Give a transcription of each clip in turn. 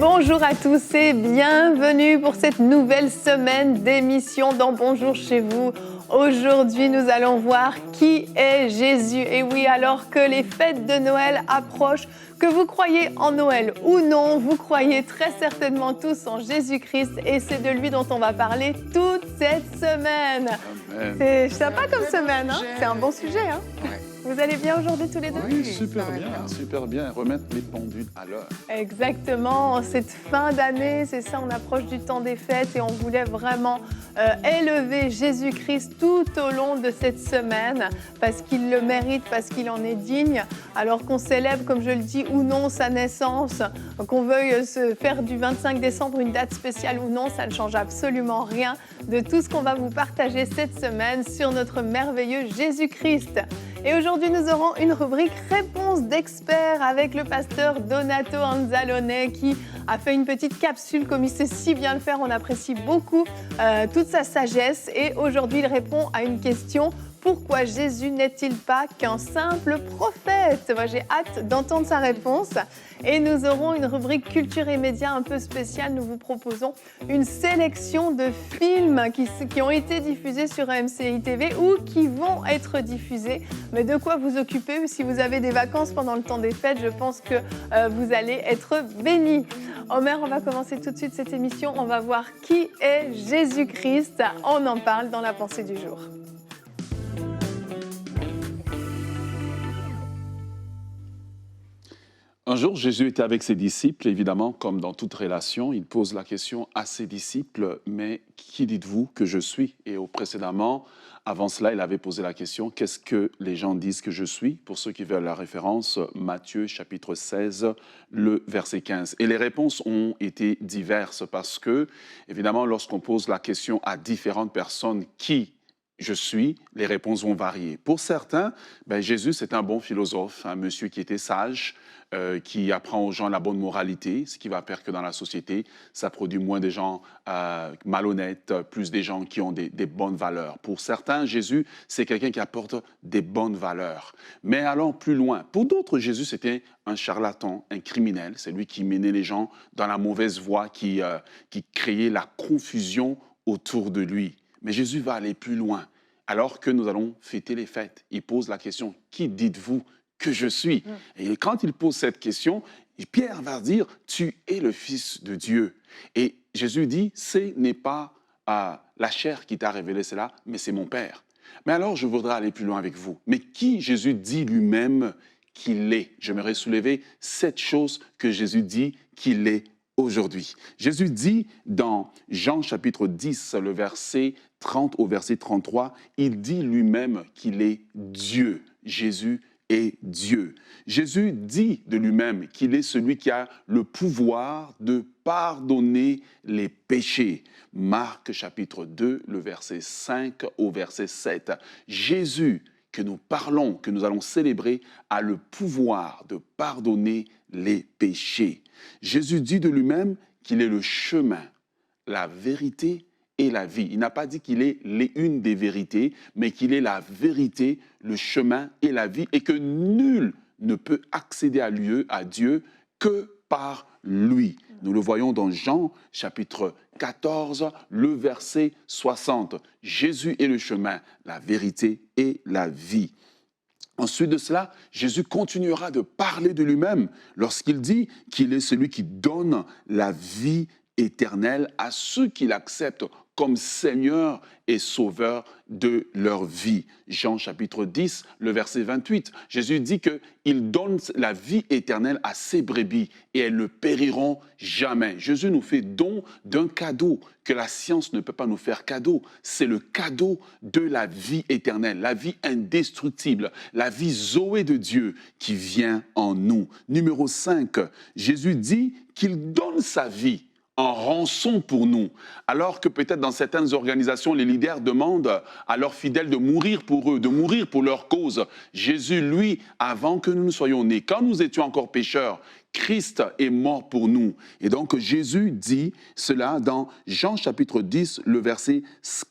Bonjour à tous et bienvenue pour cette nouvelle semaine d'émission dans Bonjour chez vous. Aujourd'hui, nous allons voir qui est Jésus. Et oui, alors que les fêtes de Noël approchent, que vous croyez en Noël ou non, vous croyez très certainement tous en Jésus-Christ et c'est de lui dont on va parler toute cette semaine. Amen. C'est sympa comme semaine, hein? C'est un bon sujet. Hein? Vous allez bien aujourd'hui tous les deux? Oui, super bien. Remettre les pendules à l'heure. Exactement, cette fin d'année, c'est ça, on approche du temps des fêtes et on voulait vraiment élever Jésus-Christ tout au long de cette semaine parce qu'il le mérite, parce qu'il en est digne. Alors qu'on célèbre, comme je le dis, ou non sa naissance, qu'on veuille se faire du 25 décembre une date spéciale ou non, ça ne change absolument rien de tout ce qu'on va vous partager cette semaine sur notre merveilleux Jésus-Christ. Et aujourd'hui, nous aurons une rubrique Réponse d'experts avec le pasteur Donato Anzalone qui a fait une petite capsule comme il sait si bien le faire. On apprécie beaucoup toute sa sagesse et aujourd'hui, il répond à une question. Pourquoi Jésus n'est-il pas qu'un simple prophète? Moi, j'ai hâte d'entendre sa réponse. Et nous aurons une rubrique culture et médias un peu spéciale. Nous vous proposons une sélection de films qui ont été diffusés sur AMCI TV ou qui vont être diffusés. Mais de quoi vous occuper? Si vous avez des vacances pendant le temps des fêtes, je pense que vous allez être bénis. Omer, on va commencer tout de suite cette émission. On va voir qui est Jésus-Christ. On en parle dans la pensée du jour. Un jour, Jésus était avec ses disciples, évidemment, comme dans toute relation, il pose la question à ses disciples, mais qui dites-vous que je suis? Et précédemment, avant cela, il avait posé la question, qu'est-ce que les gens disent que je suis? Pour ceux qui veulent la référence, Matthieu chapitre 16, le verset 15. Et les réponses ont été diverses parce que, évidemment, lorsqu'on pose la question à différentes personnes, qui je suis, les réponses vont varier. Pour certains, Jésus, c'est un bon philosophe, un monsieur qui était sage, qui apprend aux gens la bonne moralité, ce qui va faire que dans la société, ça produit moins de gens malhonnêtes, plus des gens qui ont des bonnes valeurs. Pour certains, Jésus, c'est quelqu'un qui apporte des bonnes valeurs. Mais allons plus loin. Pour d'autres, Jésus, c'était un charlatan, un criminel. C'est lui qui menait les gens dans la mauvaise voie, qui créait la confusion autour de lui. Mais Jésus va aller plus loin. Alors que nous allons fêter les fêtes, il pose la question, qui dites-vous que je suis? Et quand il pose cette question, Pierre va dire, tu es le Fils de Dieu. Et Jésus dit, ce n'est pas la chair qui t'a révélé cela, mais c'est mon Père. Mais alors, je voudrais aller plus loin avec vous. Mais qui Jésus dit lui-même qu'il est? J'aimerais soulever 7 choses que Jésus dit qu'il est aujourd'hui. Jésus dit dans Jean chapitre 10, le verset 30 au verset 33, il dit lui-même qu'il est Dieu. Jésus est Dieu. Jésus dit de lui-même qu'il est celui qui a le pouvoir de pardonner les péchés. Marc chapitre 2, le verset 5 au verset 7. Jésus, que nous parlons, que nous allons célébrer, a le pouvoir de pardonner les péchés. Jésus dit de lui-même qu'il est le chemin, la vérité et la vie. Il n'a pas dit qu'il est une des vérités, mais qu'il est la vérité, le chemin et la vie, et que nul ne peut accéder à Dieu que par lui. Nous le voyons dans Jean chapitre 14, le verset 60. Jésus est le chemin, la vérité et la vie. Ensuite de cela, Jésus continuera de parler de lui-même lorsqu'il dit qu'il est celui qui donne la vie éternelle à ceux qui l'acceptent comme Seigneur et Sauveur de leur vie. Jean chapitre 10, le verset 28, Jésus dit qu'il donne la vie éternelle à ses brebis et elles ne périront jamais. Jésus nous fait don d'un cadeau que la science ne peut pas nous faire cadeau. C'est le cadeau de la vie éternelle, la vie indestructible, la vie Zoé de Dieu qui vient en nous. Numéro 5, Jésus dit qu'il donne sa vie en rançon pour nous, alors que peut-être dans certaines organisations, les leaders demandent à leurs fidèles de mourir pour eux, de mourir pour leur cause. Jésus, lui, avant que nous ne soyons nés, quand nous étions encore pécheurs, Christ est mort pour nous. Et donc Jésus dit cela dans Jean chapitre 10, le verset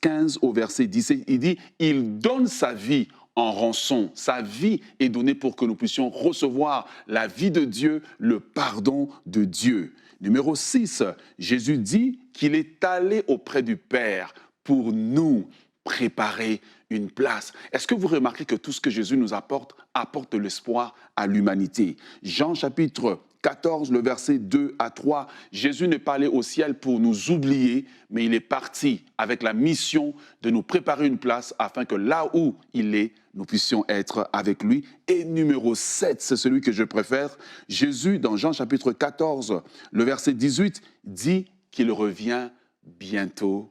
15 au verset 17. Il dit, il donne sa vie en rançon. Sa vie est donnée pour que nous puissions recevoir la vie de Dieu, le pardon de Dieu. Numéro 6, Jésus dit qu'il est allé auprès du Père pour nous préparer une place. Est-ce que vous remarquez que tout ce que Jésus nous apporte apporte de l'espoir à l'humanité? Jean chapitre 14, le verset 2 à 3, Jésus n'est pas allé au ciel pour nous oublier, mais il est parti avec la mission de nous préparer une place afin que là où il est, nous puissions être avec lui. Et numéro 7, c'est celui que je préfère, Jésus, dans Jean chapitre 14, le verset 18, dit qu'il revient bientôt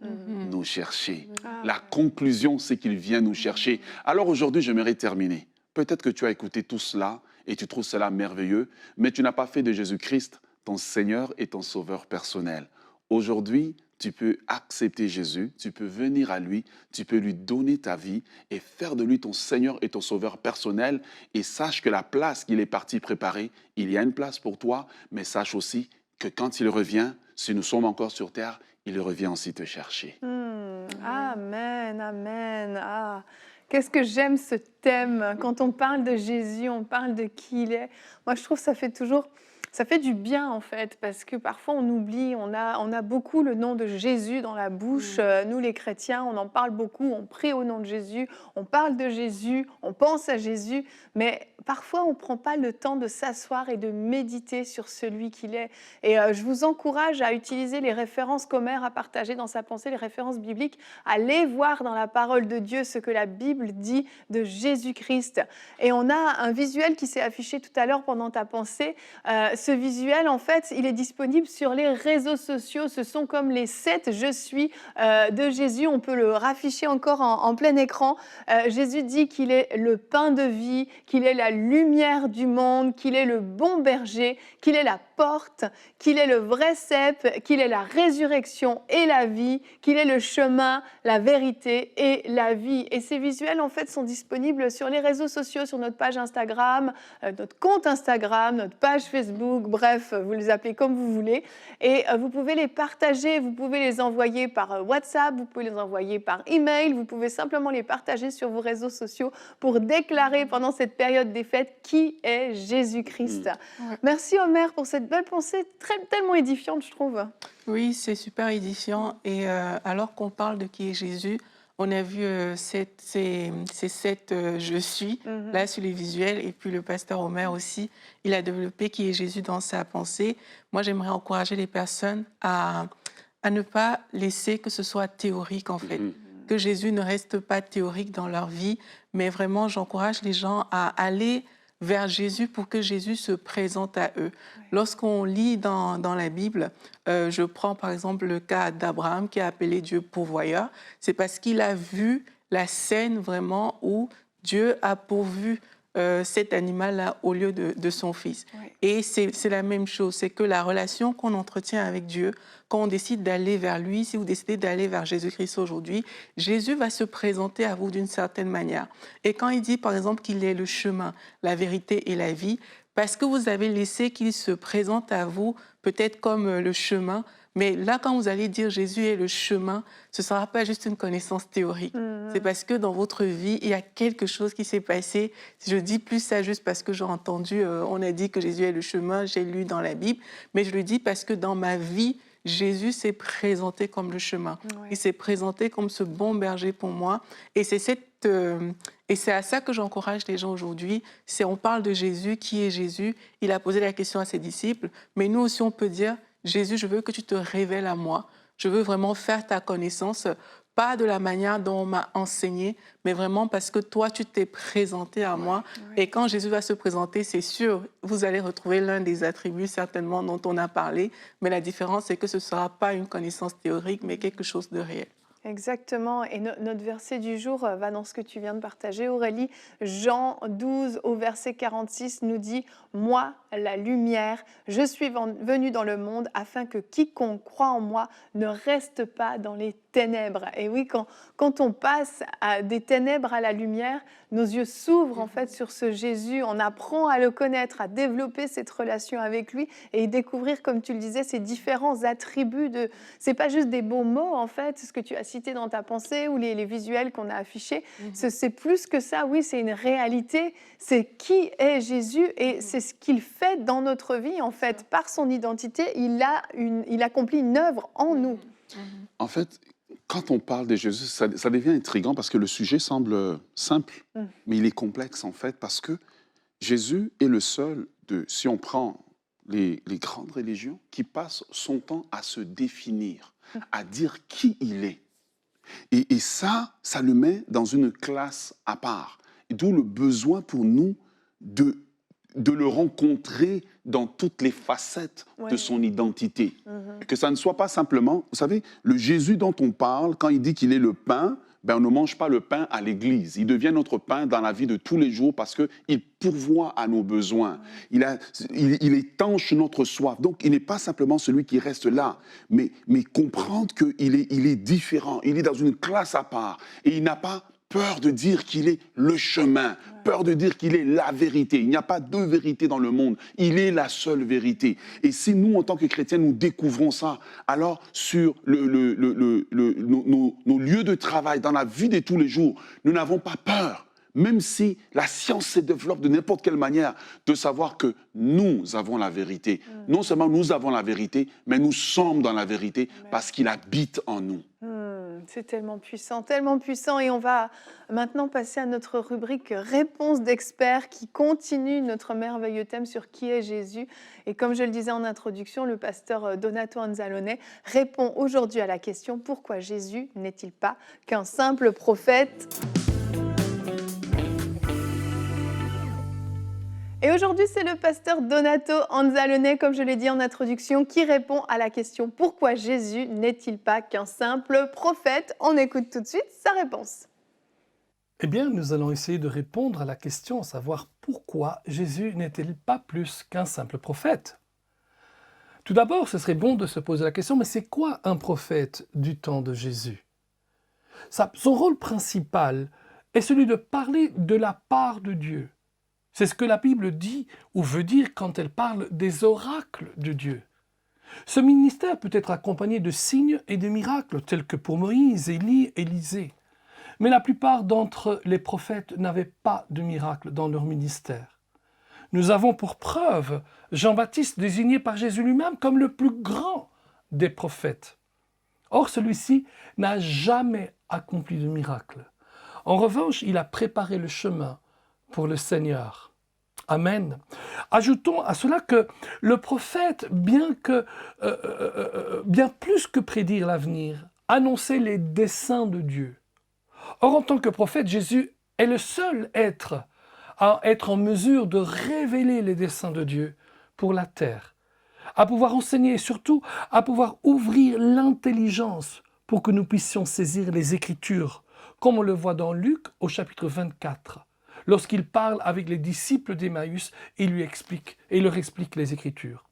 nous chercher. La conclusion, c'est qu'il vient nous chercher. Alors aujourd'hui, j'aimerais terminer. Peut-être que tu as écouté tout cela et tu trouves cela merveilleux, mais tu n'as pas fait de Jésus-Christ ton Seigneur et ton Sauveur personnel. Aujourd'hui, tu peux accepter Jésus, tu peux venir à lui, tu peux lui donner ta vie et faire de lui ton Seigneur et ton Sauveur personnel. Et sache que la place qu'il est parti préparer, il y a une place pour toi, mais sache aussi que quand il revient, si nous sommes encore sur terre, il revient aussi te chercher. Amen, amen. Ah, qu'est-ce que j'aime ce thème. Quand on parle de Jésus, on parle de qui il est. Moi, je trouve que ça fait du bien en fait, parce que parfois on oublie, on a beaucoup le nom de Jésus dans la bouche. Nous les chrétiens, on en parle beaucoup, on prie au nom de Jésus, on parle de Jésus, on pense à Jésus, mais parfois on ne prend pas le temps de s'asseoir et de méditer sur celui qu'il est. Et je vous encourage à utiliser les références qu'Omer a partagées dans sa pensée, les références bibliques. Allez voir dans la parole de Dieu ce que la Bible dit de Jésus-Christ. Et on a un visuel qui s'est affiché tout à l'heure pendant ta pensée. Ce visuel, en fait, il est disponible sur les réseaux sociaux. Ce sont comme les 7 « Je suis » de Jésus. On peut le rafficher encore en plein écran. Jésus dit qu'il est le pain de vie, qu'il est la lumière du monde, qu'il est le bon berger, qu'il est la porte, qu'il est le vrai cep, qu'il est la résurrection et la vie, qu'il est le chemin, la vérité et la vie. Et ces visuels, en fait, sont disponibles sur les réseaux sociaux, sur notre page Instagram, notre compte Instagram, notre page Facebook, bref, vous les appelez comme vous voulez. Et vous pouvez les partager, vous pouvez les envoyer par WhatsApp, vous pouvez les envoyer par email, vous pouvez simplement les partager sur vos réseaux sociaux pour déclarer pendant cette période des fêtes qui est Jésus-Christ. Merci Omer pour cette belle pensée, tellement édifiante, je trouve. Oui, c'est super édifiant. Et alors qu'on parle de qui est Jésus, on a vu ces 7 je suis là sur les visuels, et puis le pasteur Omer aussi, il a développé qui est Jésus dans sa pensée. Moi, j'aimerais encourager les personnes à ne pas laisser que ce soit théorique en fait, que Jésus ne reste pas théorique dans leur vie, mais vraiment j'encourage les gens à aller vers Jésus pour que Jésus se présente à eux. Lorsqu'on lit dans la Bible, je prends par exemple le cas d'Abraham qui a appelé Dieu pourvoyeur, c'est parce qu'il a vu la scène vraiment où Dieu a pourvu cet animal-là au lieu de son fils. Et c'est la même chose, c'est que la relation qu'on entretient avec Dieu, quand on décide d'aller vers lui, si vous décidez d'aller vers Jésus-Christ aujourd'hui, Jésus va se présenter à vous d'une certaine manière. Et quand il dit par exemple qu'il est le chemin, la vérité et la vie, parce que vous avez laissé qu'il se présente à vous peut-être comme le chemin, mais là, quand vous allez dire Jésus est le chemin, ce ne sera pas juste une connaissance théorique. C'est parce que dans votre vie, il y a quelque chose qui s'est passé. Je dis plus ça juste parce que j'ai entendu, on a dit que Jésus est le chemin, j'ai lu dans la Bible, mais je le dis parce que dans ma vie, Jésus s'est présenté comme le chemin. Il s'est présenté comme ce bon berger pour moi. Et c'est à ça que j'encourage les gens aujourd'hui. On parle de Jésus, qui est Jésus? Il a posé la question à ses disciples, mais nous aussi on peut dire, Jésus, je veux que tu te révèles à moi. Je veux vraiment faire ta connaissance, pas de la manière dont on m'a enseigné, mais vraiment parce que toi, tu t'es présenté à moi. Et quand Jésus va se présenter, c'est sûr, vous allez retrouver l'un des attributs certainement dont on a parlé, mais la différence, c'est que ce ne sera pas une connaissance théorique, mais quelque chose de réel. Exactement. Et notre verset du jour va dans ce que tu viens de partager, Aurélie. Jean 12, au verset 46, nous dit « Moi, la lumière, je suis venu dans le monde afin que quiconque croit en moi ne reste pas dans les ténèbres. Et oui, quand on passe des ténèbres à la lumière, nos yeux s'ouvrent en fait sur ce Jésus, on apprend à le connaître, à développer cette relation avec lui et découvrir, comme tu le disais, ces différents attributs de... C'est pas juste des beaux mots en fait, ce que tu as cité dans ta pensée ou les visuels qu'on a affichés, c'est plus que ça, oui, c'est une réalité, c'est qui est Jésus et c'est ce qu'il fait dans notre vie en fait. Par son identité, il accomplit une œuvre en nous. En fait, quand on parle de Jésus, ça devient intriguant parce que le sujet semble simple, mais il est complexe en fait parce que Jésus est le seul, si on prend les grandes religions, qui passe son temps à se définir, à dire qui il est. Et ça le met dans une classe à part. Et d'où le besoin pour nous de le rencontrer dans toutes les facettes de son identité. Que ça ne soit pas simplement... Vous savez, le Jésus dont on parle, quand il dit qu'il est le pain, on ne mange pas le pain à l'église. Il devient notre pain dans la vie de tous les jours parce qu'il pourvoit à nos besoins. Il étanche notre soif. Donc, il n'est pas simplement celui qui reste là, mais comprendre qu'il est différent. Il est dans une classe à part. Et il n'a pas peur de dire qu'il est le chemin, peur de dire qu'il est la vérité. Il n'y a pas deux vérités dans le monde. Il est la seule vérité. Et si nous, en tant que chrétiens, nous découvrons ça, alors sur nos lieux de travail, dans la vie de tous les jours, nous n'avons pas peur, même si la science se développe de n'importe quelle manière, de savoir que nous avons la vérité. Non seulement nous avons la vérité, mais nous sommes dans la vérité parce qu'il habite en nous. C'est tellement puissant. Et on va maintenant passer à notre rubrique Réponse d'experts qui continue notre merveilleux thème sur qui est Jésus. Et comme je le disais en introduction, le pasteur Donato Anzalone répond aujourd'hui à la question « Pourquoi Jésus n'est-il pas qu'un simple prophète ?» Et aujourd'hui, c'est le pasteur Donato Anzalone, comme je l'ai dit en introduction, qui répond à la question « Pourquoi Jésus n'est-il pas qu'un simple prophète ?» On écoute tout de suite sa réponse. Eh bien, nous allons essayer de répondre à la question, à savoir pourquoi Jésus n'est-il pas plus qu'un simple prophète? Tout d'abord, ce serait bon de se poser la question, mais c'est quoi un prophète du temps de Jésus? Son rôle principal est celui de parler de la part de Dieu. C'est ce que la Bible dit ou veut dire quand elle parle des oracles de Dieu. Ce ministère peut être accompagné de signes et de miracles, tels que pour Moïse, Élie, Élisée. Mais la plupart d'entre les prophètes n'avaient pas de miracles dans leur ministère. Nous avons pour preuve Jean-Baptiste désigné par Jésus lui-même comme le plus grand des prophètes. Or, celui-ci n'a jamais accompli de miracle. En revanche, il a préparé le chemin pour le Seigneur. Amen. Ajoutons à cela que le prophète, bien plus que prédire l'avenir, annonçait les desseins de Dieu. Or, en tant que prophète, Jésus est le seul être à être en mesure de révéler les desseins de Dieu pour la terre, à pouvoir enseigner et surtout à pouvoir ouvrir l'intelligence pour que nous puissions saisir les Écritures, comme on le voit dans Luc au chapitre 24. Lorsqu'il parle avec les disciples d'Emmaüs, il leur explique les Écritures.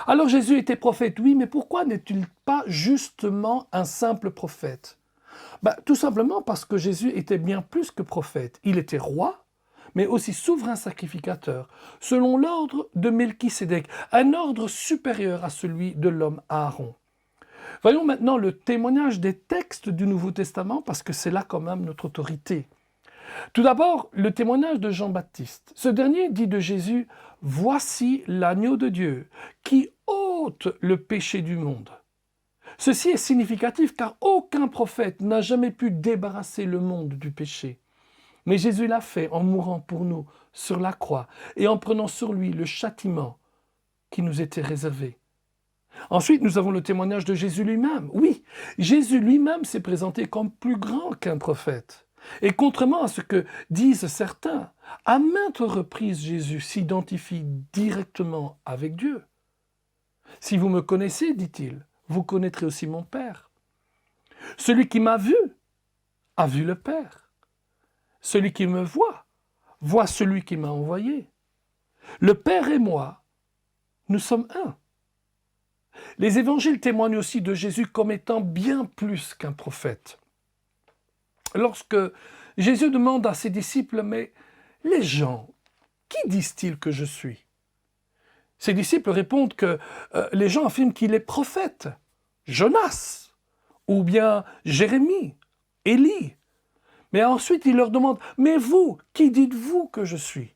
Alors Jésus était prophète, oui, mais pourquoi n'est-il pas justement un simple prophète? Tout simplement parce que Jésus était bien plus que prophète. Il était roi, mais aussi souverain sacrificateur, selon l'ordre de Melchisédek, un ordre supérieur à celui de l'homme Aaron. Voyons maintenant le témoignage des textes du Nouveau Testament, parce que c'est là quand même notre autorité. Tout d'abord, le témoignage de Jean-Baptiste. Ce dernier dit de Jésus « Voici l'agneau de Dieu qui ôte le péché du monde ». Ceci est significatif car aucun prophète n'a jamais pu débarrasser le monde du péché. Mais Jésus l'a fait en mourant pour nous sur la croix et en prenant sur lui le châtiment qui nous était réservé. Ensuite, nous avons le témoignage de Jésus lui-même. Oui, Jésus lui-même s'est présenté comme plus grand qu'un prophète. Et contrairement à ce que disent certains, à maintes reprises, Jésus s'identifie directement avec Dieu. « Si vous me connaissez, dit-il, vous connaîtrez aussi mon Père. Celui qui m'a vu a vu le Père. Celui qui me voit celui qui m'a envoyé. Le Père et moi, nous sommes un. » Les évangiles témoignent aussi de Jésus comme étant bien plus qu'un prophète. Lorsque Jésus demande à ses disciples, mais les gens, qui disent-ils que je suis? Ses disciples répondent que les gens affirment qu'il est prophète, Jonas, ou bien Jérémie, Élie. Mais ensuite, il leur demande, mais vous, qui dites-vous que je suis?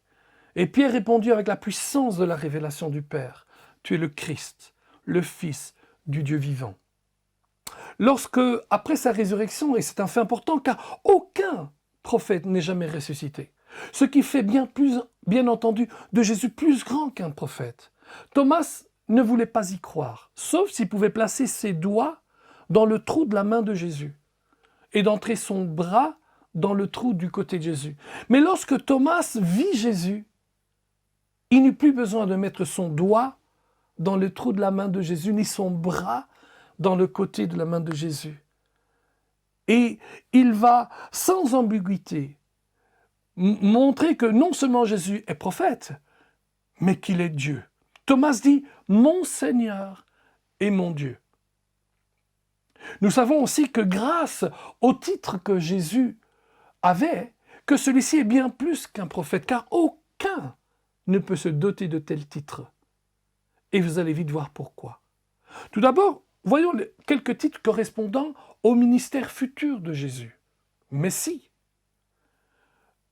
Et Pierre répondit avec la puissance de la révélation du Père, tu es le Christ, le Fils du Dieu vivant. Lorsque, après sa résurrection, et c'est un fait important, car aucun prophète n'est jamais ressuscité, ce qui fait bien entendu de Jésus plus grand qu'un prophète. Thomas ne voulait pas y croire, sauf s'il pouvait placer ses doigts dans le trou de la main de Jésus et d'entrer son bras dans le trou du côté de Jésus. Mais lorsque Thomas vit Jésus, il n'eut plus besoin de mettre son doigt dans le trou de la main de Jésus, ni son bras dans le côté de la main de Jésus. Et il va, sans ambiguïté, montrer que non seulement Jésus est prophète, mais qu'il est Dieu. Thomas dit « Mon Seigneur et mon Dieu ». Nous savons aussi que grâce au titre que Jésus avait, que celui-ci est bien plus qu'un prophète, car aucun ne peut se doter de tel titre. Et vous allez vite voir pourquoi. Tout d'abord, voyons quelques titres correspondant au ministère futur de Jésus. Messie,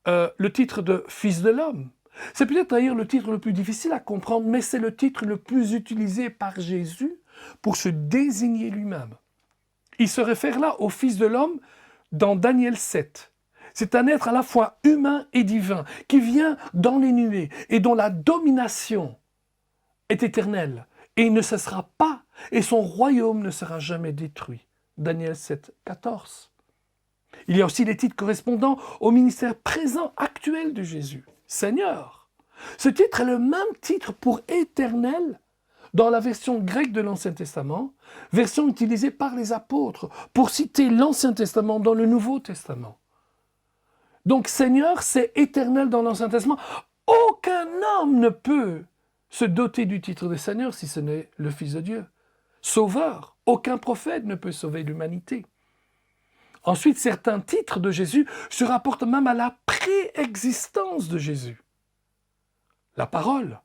le titre de Fils de l'homme. C'est peut-être d'ailleurs le titre le plus difficile à comprendre, mais c'est le titre le plus utilisé par Jésus pour se désigner lui-même. Il se réfère là au Fils de l'homme dans Daniel 7. C'est un être à la fois humain et divin, qui vient dans les nuées et dont la domination est éternelle et il ne cessera pas, et son royaume ne sera jamais détruit. Daniel 7, 14. Il y a aussi les titres correspondant au ministère présent actuel de Jésus. Seigneur. Ce titre est le même titre pour éternel dans la version grecque de l'Ancien Testament, version utilisée par les apôtres pour citer l'Ancien Testament dans le Nouveau Testament. Donc Seigneur, c'est éternel dans l'Ancien Testament. Aucun homme ne peut se doter du titre de Seigneur si ce n'est le Fils de Dieu. Sauveur, aucun prophète ne peut sauver l'humanité. Ensuite, certains titres de Jésus se rapportent même à la préexistence de Jésus. La parole,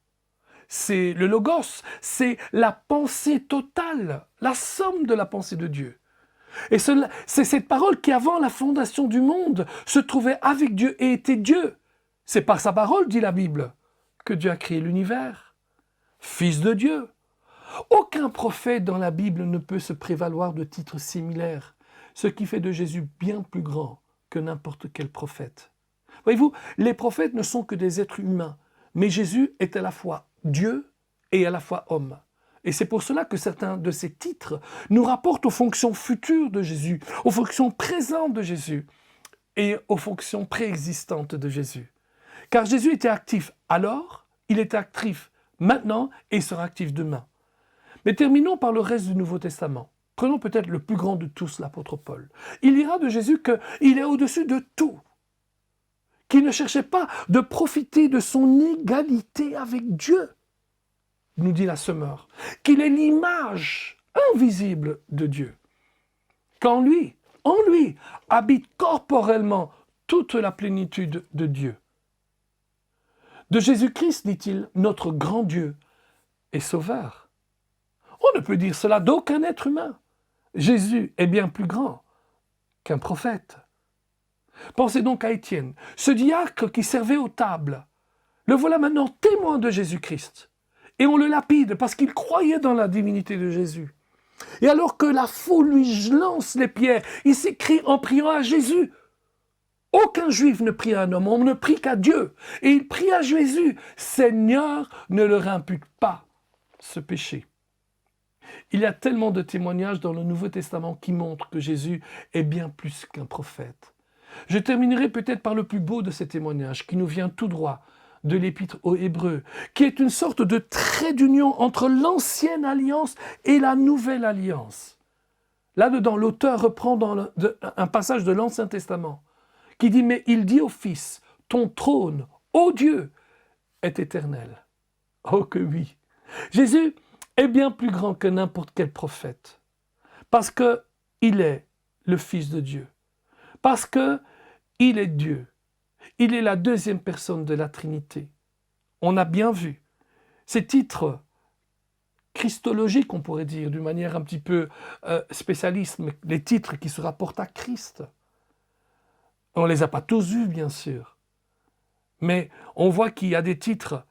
c'est le logos, c'est la pensée totale, la somme de la pensée de Dieu. Et c'est cette parole qui, avant la fondation du monde, se trouvait avec Dieu et était Dieu. C'est par sa parole, dit la Bible, que Dieu a créé l'univers. Fils de Dieu. Aucun prophète dans la Bible ne peut se prévaloir de titres similaires, ce qui fait de Jésus bien plus grand que n'importe quel prophète. Voyez-vous, les prophètes ne sont que des êtres humains, mais Jésus est à la fois Dieu et à la fois homme. Et c'est pour cela que certains de ces titres nous rapportent aux fonctions futures de Jésus, aux fonctions présentes de Jésus et aux fonctions préexistantes de Jésus. Car Jésus était actif alors, il est actif maintenant et il sera actif demain. Mais terminons par le reste du Nouveau Testament. Prenons peut-être le plus grand de tous, l'apôtre Paul. Il ira de Jésus qu'il est au-dessus de tout, qu'il ne cherchait pas de profiter de son égalité avec Dieu, nous dit la Semeur, qu'il est l'image invisible de Dieu, qu'en lui, en lui, habite corporellement toute la plénitude de Dieu. De Jésus-Christ, dit-il, notre grand Dieu et Sauveur. On ne peut dire cela d'aucun être humain. Jésus est bien plus grand qu'un prophète. Pensez donc à Étienne, ce diacre qui servait aux tables. Le voilà maintenant témoin de Jésus-Christ. Et on le lapide parce qu'il croyait dans la divinité de Jésus. Et alors que la foule lui lance les pierres, il s'écrie en priant à Jésus. Aucun juif ne prie à un homme, on ne prie qu'à Dieu. Et il prie à Jésus, Seigneur, ne leur impute pas ce péché. Il y a tellement de témoignages dans le Nouveau Testament qui montrent que Jésus est bien plus qu'un prophète. Je terminerai peut-être par le plus beau de ces témoignages qui nous vient tout droit de l'Épître aux Hébreux, qui est une sorte de trait d'union entre l'ancienne alliance et la nouvelle alliance. Là-dedans, l'auteur reprend un passage de l'Ancien Testament qui dit « Mais il dit au Fils, ton trône, ô Dieu, est éternel. » Oh que oui! Jésus est bien plus grand que n'importe quel prophète. Parce qu'il est le Fils de Dieu. Parce qu'il est Dieu. Il est la deuxième personne de la Trinité. On a bien vu ces titres christologiques, on pourrait dire, d'une manière un petit peu spécialiste, mais les titres qui se rapportent à Christ. On ne les a pas tous vus, bien sûr. Mais on voit qu'il y a des titres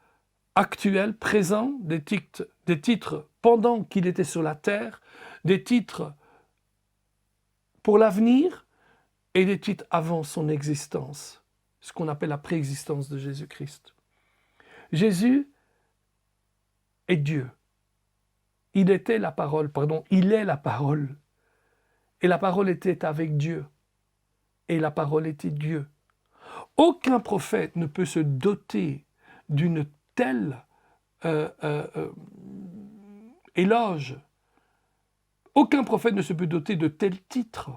actuels, présents, des titres pendant qu'il était sur la terre, des titres pour l'avenir et des titres avant son existence, ce qu'on appelle la préexistence de Jésus-Christ. Jésus est Dieu. Il est la parole. Et la parole était avec Dieu. Et la parole était Dieu. Aucun prophète ne peut se doter d'une telle éloge. Aucun prophète ne se peut doter de tels titres.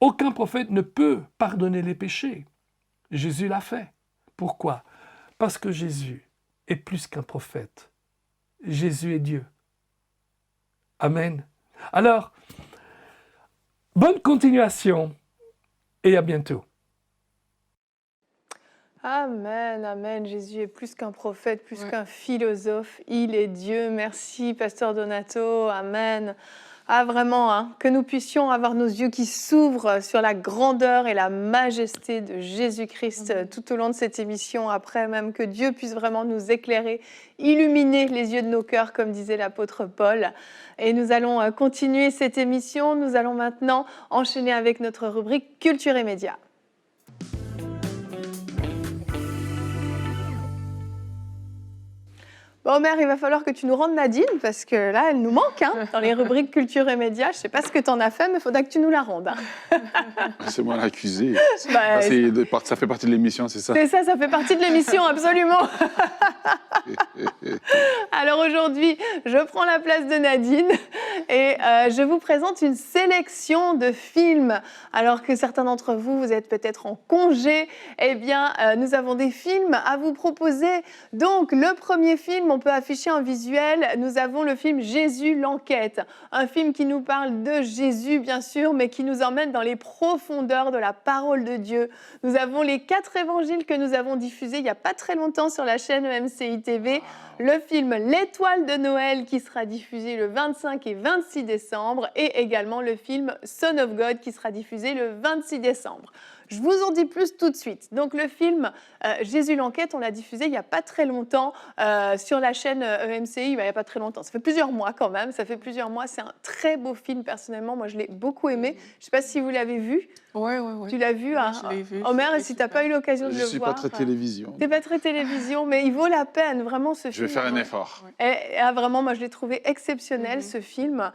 Aucun prophète ne peut pardonner les péchés. Jésus l'a fait. Pourquoi? Parce que Jésus est plus qu'un prophète. Jésus est Dieu. Amen. Alors, bonne continuation et à bientôt. Amen, amen. Jésus est plus qu'un prophète, plus qu'un philosophe. Il est Dieu. Merci, Pasteur Donato. Amen. Ah, vraiment, hein, que nous puissions avoir nos yeux qui s'ouvrent sur la grandeur et la majesté de Jésus-Christ tout au long de cette émission. Après, même que Dieu puisse vraiment nous éclairer, illuminer les yeux de nos cœurs, comme disait l'apôtre Paul. Et nous allons continuer cette émission. Nous allons maintenant enchaîner avec notre rubrique Culture et Médias. Bon, Omer, il va falloir que tu nous rendes Nadine, parce que là, elle nous manque dans les rubriques Culture et Médias. Je ne sais pas ce que tu en as fait, mais il faudra que tu nous la rendes. C'est moi l'accusé. Ça fait partie de l'émission, c'est ça? C'est ça, ça fait partie de l'émission, absolument. Alors aujourd'hui, je prends la place de Nadine et je vous présente une sélection de films. Alors que certains d'entre vous, vous êtes peut-être en congé, eh bien, nous avons des films à vous proposer. Donc, le premier film, on peut afficher en visuel, nous avons le film Jésus l'enquête. Un film qui nous parle de Jésus, bien sûr, mais qui nous emmène dans les profondeurs de la parole de Dieu. Nous avons les 4 évangiles que nous avons diffusés il n'y a pas très longtemps sur la chaîne EMCI TV. Le film L'étoile de Noël qui sera diffusé le 25 et 26 décembre et également le film Son of God qui sera diffusé le 26 décembre. Je vous en dis plus tout de suite. Donc le film Jésus l'enquête, on l'a diffusé il n'y a pas très longtemps sur la chaîne EMCI, il n'y a pas très longtemps, ça fait plusieurs mois quand même, c'est un très beau film personnellement, moi je l'ai beaucoup aimé. Je ne sais pas si vous l'avez vu. Oui. Tu l'as vu, hein? Je l'ai vu. Omer, et si tu n'as pas eu l'occasion de le voir. Je ne suis pas très télévision. Tu n'es pas très télévision, mais il vaut la peine, vraiment ce film. Je vais faire un effort. Et vraiment, moi je l'ai trouvé exceptionnel ce film.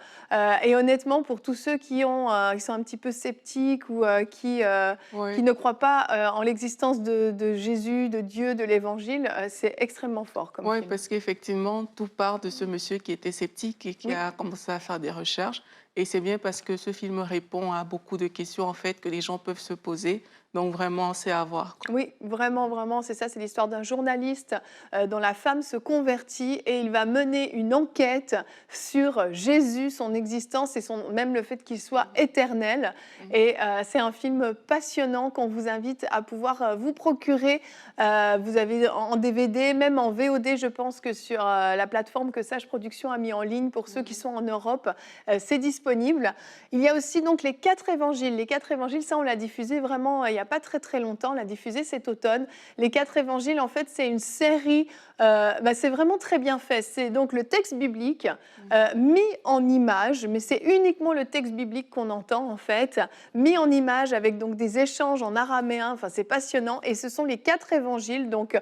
Et honnêtement, pour tous ceux qui sont un petit peu sceptiques ou qui ne croient pas en l'existence de Jésus, de Dieu, de l'Évangile, c'est extrêmement fort comme film. Oui, parce qu'effectivement, tout part de ce monsieur qui était sceptique et qui a commencé à faire des recherches. Et c'est bien parce que ce film répond à beaucoup de questions en fait que les gens peuvent se poser. Donc vraiment, c'est à voir. Oui, vraiment, c'est ça. C'est l'histoire d'un journaliste dont la femme se convertit et il va mener une enquête sur Jésus, son existence et même le fait qu'il soit éternel. Et c'est un film passionnant qu'on vous invite à pouvoir vous procurer. Vous avez en DVD, même en VOD, je pense que sur la plateforme que Sage Productions a mis en ligne pour ceux qui sont en Europe, c'est disponible. Il y a aussi donc les 4 évangiles. Les 4 évangiles, ça on l'a diffusé vraiment il n'y a pas très longtemps, on l'a diffusé cet automne. Les 4 évangiles, en fait, c'est une série, c'est vraiment très bien fait. C'est donc le texte biblique mis en image, mais c'est uniquement le texte biblique qu'on entend, en fait, mis en image avec donc des échanges en araméen, enfin c'est passionnant. Et ce sont les 4 évangiles, donc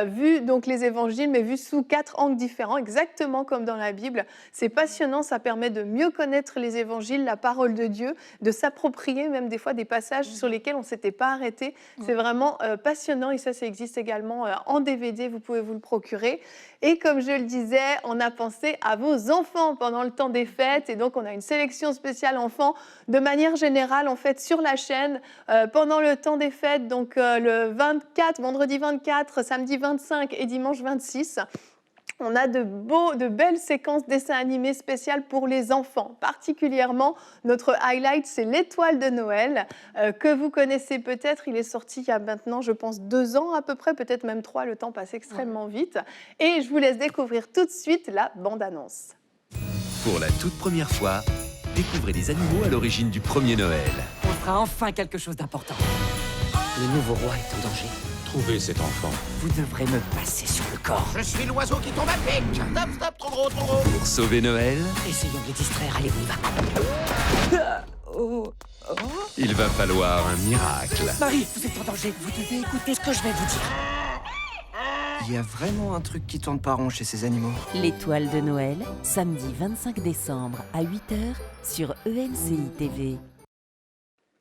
vus, donc les évangiles, mais vus sous 4 angles différents, exactement comme dans la Bible. C'est passionnant, ça permet de mieux connaître les évangiles, la parole de Dieu, de s'approprier même des fois des passages sur lesquels on ne s'était pas arrêté. C'est vraiment passionnant et ça existe également en DVD, vous pouvez vous le procurer. Et comme je le disais, on a pensé à vos enfants pendant le temps des fêtes et donc on a une sélection spéciale enfants de manière générale en fait sur la chaîne pendant le temps des fêtes, donc le 24, vendredi 24, samedi 25 et dimanche 26. On a de belles séquences dessins animés spéciales pour les enfants. Particulièrement, notre highlight, c'est l'Étoile de Noël, que vous connaissez peut-être. Il est sorti il y a maintenant, je pense, 2 ans à peu près, peut-être même 3. Le temps passe extrêmement vite. Et je vous laisse découvrir tout de suite la bande-annonce. Pour la toute première fois, découvrez les animaux à l'origine du premier Noël. On fera enfin quelque chose d'important. Le nouveau roi est en danger. Trouvez cet enfant. Vous devrez me passer sur le corps. Je suis l'oiseau qui tombe à pic. Stop, stop, trop gros, trop gros. Pour sauver Noël, Essayons de les distraire, allez, on y va. il va falloir un miracle. Marie, vous êtes en danger, vous devez écouter ce que je vais vous dire. Il y a vraiment un truc qui tourne pas rond chez ces animaux. L'Étoile de Noël, samedi 25 décembre à 8h sur EMCI TV.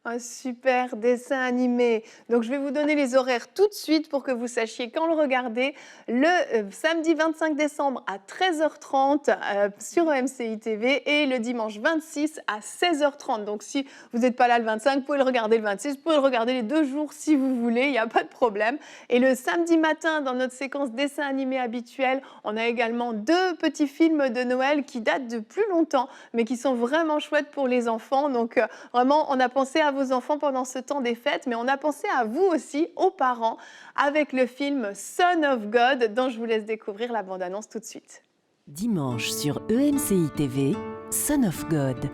Un super dessin animé. Donc, je vais vous donner les horaires tout de suite pour que vous sachiez quand le regarder. Le samedi 25 décembre à 13h30 sur EMCI TV et le dimanche 26 à 16h30. Donc, si vous n'êtes pas là le 25, vous pouvez le regarder le 26, vous pouvez le regarder les 2 jours si vous voulez, il n'y a pas de problème. Et le samedi matin, dans notre séquence dessin animé habituelle, on a également 2 petits films de Noël qui datent de plus longtemps, mais qui sont vraiment chouettes pour les enfants. Donc, vraiment, on a pensé à vos enfants pendant ce temps des fêtes, mais on a pensé à vous aussi, aux parents, avec le film Son of God, dont je vous laisse découvrir la bande-annonce tout de suite. Dimanche sur EMCI TV, Son of God.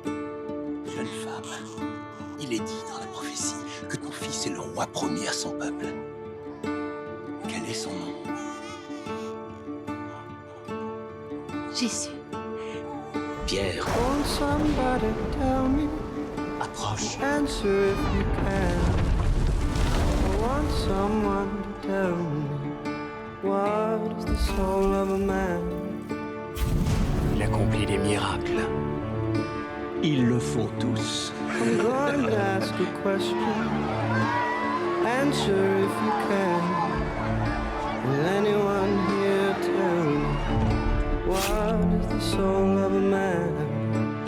Jeune femme, il est dit dans la prophétie que ton fils est le roi premier à son peuple. Quel est son nom? Jésus. Pierre. Approche. Il accomplit des miracles. Ils le font tous.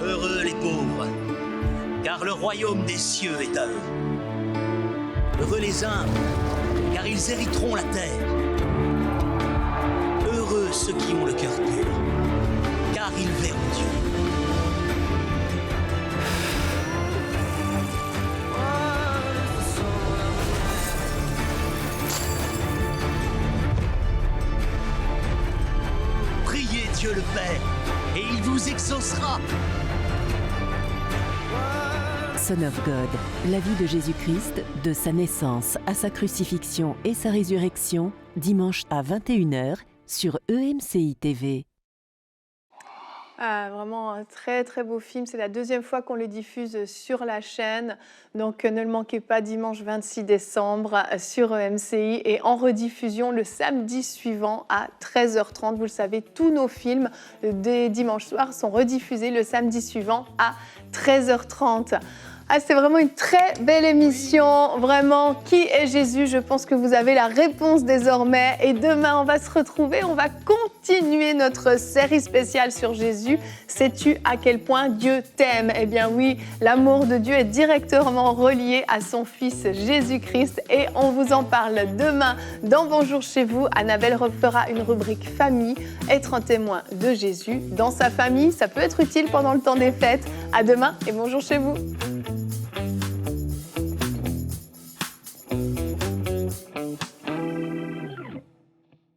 Heureux les pauvres, car le royaume des cieux est à eux. Heureux les humbles, car ils hériteront la terre. Heureux ceux qui ont le cœur pur, car ils verront Dieu. Priez Dieu le Père, et il vous exaucera. Son of God, la vie de Jésus-Christ, de sa naissance à sa crucifixion et sa résurrection, dimanche à 21h sur EMCI TV. Ah, vraiment un très très beau film. C'est la 2e fois qu'on le diffuse sur la chaîne. Donc ne le manquez pas dimanche 26 décembre sur EMCI et en rediffusion le samedi suivant à 13h30. Vous le savez, tous nos films des dimanches soirs sont rediffusés le samedi suivant à 13h30. Ah, c'est vraiment une très belle émission, vraiment. Qui est Jésus? Je pense que vous avez la réponse désormais. Et demain, on va se retrouver, on va continuer notre série spéciale sur Jésus. Sais-tu à quel point Dieu t'aime? Eh bien oui, l'amour de Dieu est directement relié à son Fils Jésus-Christ. Et on vous en parle demain dans Bonjour chez vous. Annabelle refera une rubrique famille, être un témoin de Jésus dans sa famille. Ça peut être utile pendant le temps des fêtes. À demain et bonjour chez vous.